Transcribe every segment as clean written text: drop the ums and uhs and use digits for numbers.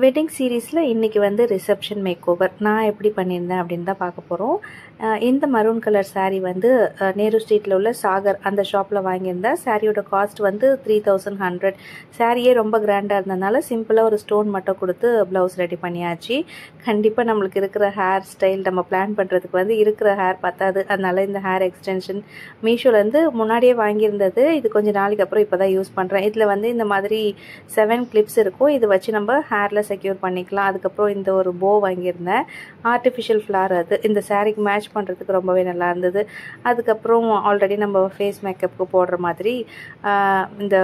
Wedding சீரீஸில் இன்றைக்கி வந்து ரிசப்ஷன் மேக் ஓவர் நான் எப்படி பண்ணியிருந்தேன் அப்படின்னு தான் பார்க்க போகிறோம். இந்த மரூன் கலர் சாரீ வந்து நேரு ஸ்ட்ரீட்டில் உள்ள சாகர் அந்த ஷாப்பில் வாங்கியிருந்தேன். சாரியோட காஸ்ட் வந்து 3100. சாரியே ரொம்ப கிராண்டாக இருந்ததுனால சிம்பிளாக ஒரு ஸ்டோன் மட்டும் கொடுத்து ப்ளவுஸ் ரெடி பண்ணியாச்சு. கண்டிப்பாக நம்மளுக்கு இருக்கிற ஹேர் ஸ்டைல் நம்ம பிளான் பண்ணுறதுக்கு வந்து இருக்கிற ஹேர் பத்தாது. அதனால இந்த ஹேர் எக்ஸ்டென்ஷன் மீஷோலேருந்து முன்னாடியே வாங்கியிருந்தது. இது கொஞ்சம் நாளைக்கு அப்புறம் இப்போ தான் யூஸ் பண்ணுறேன். இதில் வந்து இந்த மாதிரி 7 கிளிப்ஸ் இருக்கும். இது வச்சு நம்ம ஹேரில் செக்யூர் பண்ணிக்கலாம். அதுக்கப்புறம் இந்த ஒரு போ வாங்கியிருந்தேன். ஆர்டிஃபிஷியல் ஃப்ளார் அது இந்த சாரீக்கு மேட்ச் பண்ணுறதுக்கு ரொம்பவே நல்லா இருந்தது. அதுக்கப்புறம் ஆல்ரெடி நம்ம ஃபேஸ் மேக்கப்புக்கு போடுற மாதிரி இந்த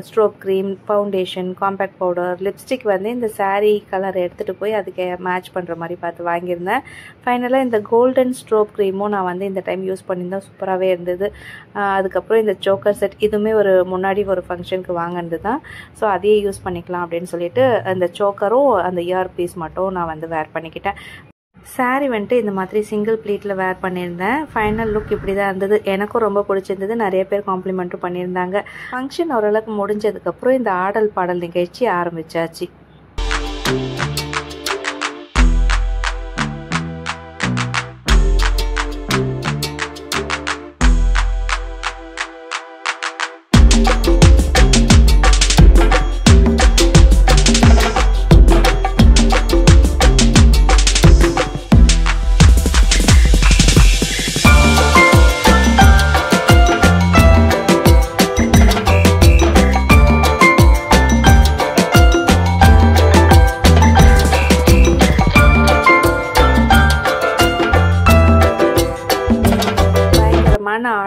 strobe cream, foundation, compact powder, lipstick வந்து இந்த சாரீ கலர் எடுத்துகிட்டு போய் அதுக்கு மேட்ச் பண்ணுற மாதிரி பார்த்து வாங்கியிருந்தேன். ஃபைனலாக இந்த கோல்டன் ஸ்ட்ரோப் க்ரீமும் நான் வந்து இந்த டைம் யூஸ் பண்ணியிருந்தேன். சூப்பராகவே இருந்தது. அதுக்கப்புறம் இந்த சோக்கர் செட் இதுவுமே ஒரு முன்னாடி ஒரு ஃபங்க்ஷனுக்கு வாங்கினது தான். ஸோ அதையே யூஸ் பண்ணிக்கலாம் அப்படின்னு சொல்லிட்டு அந்த சோக்கரும் அந்த இயர் பீஸ் மட்டும் நான் வந்து வேர் பண்ணிக்கிட்டேன். சாரீ வந்துட்டு இந்த மாதிரி சிங்கிள் ப்ளீட்டில் வேர் பண்ணியிருந்தேன். ஃபைனல் லுக் இப்படி தான் இருந்தது. எனக்கும் ரொம்ப பிடிச்சிருந்தது. நிறைய பேர் காம்ப்ளிமெண்ட்டும் பண்ணியிருந்தாங்க. ஃபங்க்ஷன் ஓரளவுக்கு முடிஞ்சதுக்கப்புறம் இந்த ஆடல் பாடல் நிகழ்ச்சி ஆரம்பிச்சாச்சு.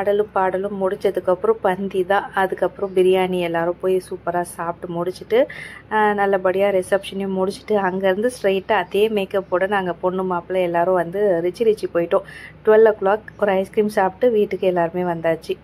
ஆடலும் பாடலும் முடிச்சதுக்கப்புறம் பந்தி தான். அதுக்கப்புறம் பிரியாணி எல்லாரும் போய் சூப்பராக சாப்பிட்டு முடிச்சுட்டு நல்லபடியாக ரிசப்ஷனையும் முடிச்சுட்டு அங்கேருந்து ஸ்ட்ரைட்டாக அதே மேக்கப்போட நாங்கள் பொண்ணு மாப்பிள்ளை எல்லாரும் வந்து ரிச்சி போயிட்டோம். 12 o'clock ஒரு ஐஸ்கிரீம் சாப்பிட்டு வீட்டுக்கு எல்லாருமே வந்தாச்சு.